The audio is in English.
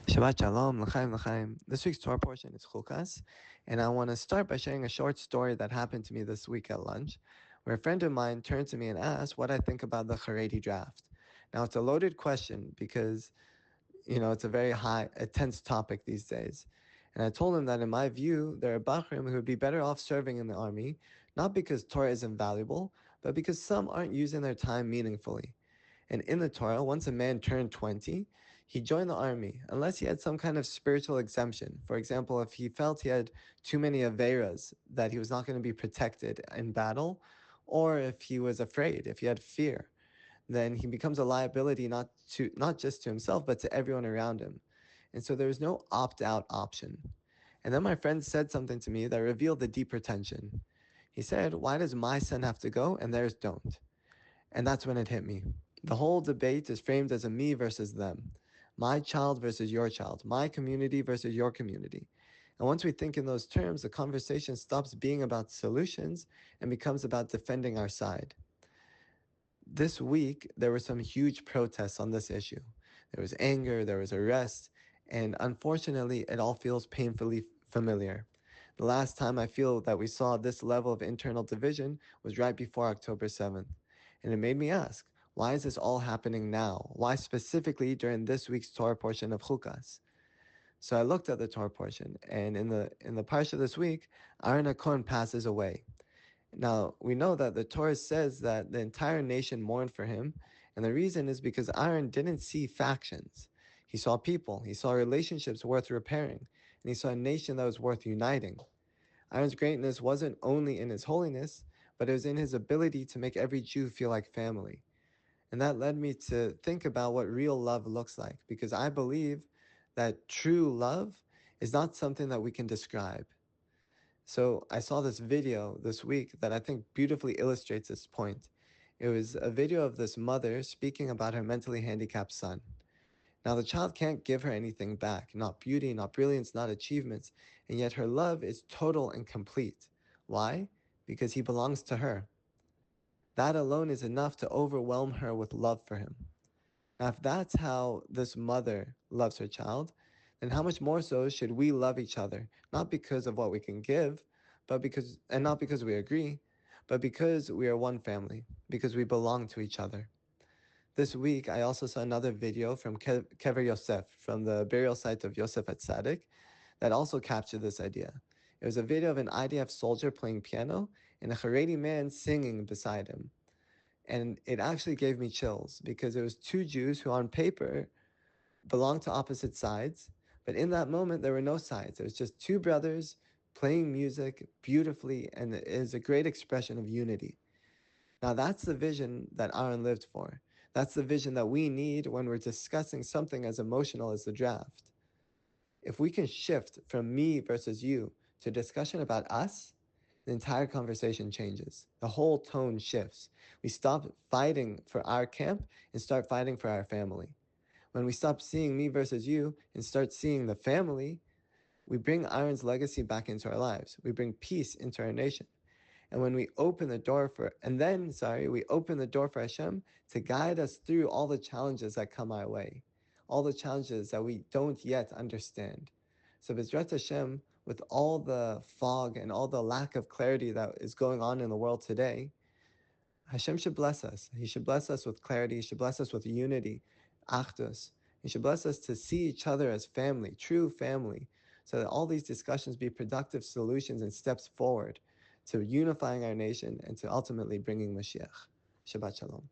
Shabbat Shalom, L'chaim, L'chaim. This week's Torah portion is Chukas, and I want to start by sharing a short story that happened to me this week at lunch, where a friend of mine turned to me and asked what I think about the Charedi draft. Now, it's a loaded question because, it's a very a tense topic these days. And I told him that in my view, there are Bachrim who would be better off serving in the army, not because Torah is invaluable, but because some aren't using their time meaningfully. And in the Torah, once a man turned 20, he joined the army, unless he had some kind of spiritual exemption. For example, if he felt he had too many Averas, that he was not going to be protected in battle, or if he was afraid, if he had fear, then he becomes a liability not just to himself, but to everyone around him. And so there's no opt-out option. And then my friend said something to me that revealed the deeper tension. He said, "Why does my son have to go and theirs don't?" And that's when it hit me. The whole debate is framed as a me versus them. My child versus your child. My community versus your community. And once we think in those terms, the conversation stops being about solutions and becomes about defending our side. This week, there were some huge protests on this issue. There was anger, there was arrest, and unfortunately, it all feels painfully familiar. The last time I feel that we saw this level of internal division was right before October 7th. And it made me ask, why is this all happening now? Why specifically during this week's Torah portion of Chukas? So I looked at the Torah portion, and in the parsha this week, Aharon HaKohen passes away. Now, we know that the Torah says that the entire nation mourned for him, and the reason is because Aaron didn't see factions. He saw people, he saw relationships worth repairing, and he saw a nation that was worth uniting. Aaron's greatness wasn't only in his holiness, but it was in his ability to make every Jew feel like family. And that led me to think about what real love looks like, because I believe that true love is not something that we can describe. So I saw this video this week that I think beautifully illustrates this point. It was a video of this mother speaking about her mentally handicapped son. Now, the child can't give her anything back, not beauty, not brilliance, not achievements, and yet her love is total and complete. Why? Because he belongs to her. That alone is enough to overwhelm her with love for him. Now, if that's how this mother loves her child, then how much more so should we love each other? Not because of what we can give, and not because we agree, but because we are one family, because we belong to each other. This week, I also saw another video from Kever Yosef, from the burial site of Yosef at Tzaddik, that also captured this idea. It was a video of an IDF soldier playing piano and a Charedi man singing beside him. And it actually gave me chills because it was two Jews who on paper belonged to opposite sides, but in that moment there were no sides. It was just two brothers playing music beautifully, and it is a great expression of unity. Now that's the vision that Aaron lived for. That's the vision that we need when we're discussing something as emotional as the draft. If we can shift from me versus you to discussion about us, the entire conversation changes. The whole tone shifts. We stop fighting for our camp and start fighting for our family. When we stop seeing me versus you and start seeing the family, we bring Aaron's legacy back into our lives. We bring peace into our nation. And when we open the door we open the door for Hashem to guide us through all the challenges that come our way, all the challenges that we don't yet understand. So B'ezrat Hashem, with all the fog and all the lack of clarity that is going on in the world today, Hashem should bless us. He should bless us with clarity. He should bless us with unity, achdus. He should bless us to see each other as family, true family, so that all these discussions be productive solutions and steps forward to unifying our nation and to ultimately bringing Mashiach. Shabbat Shalom.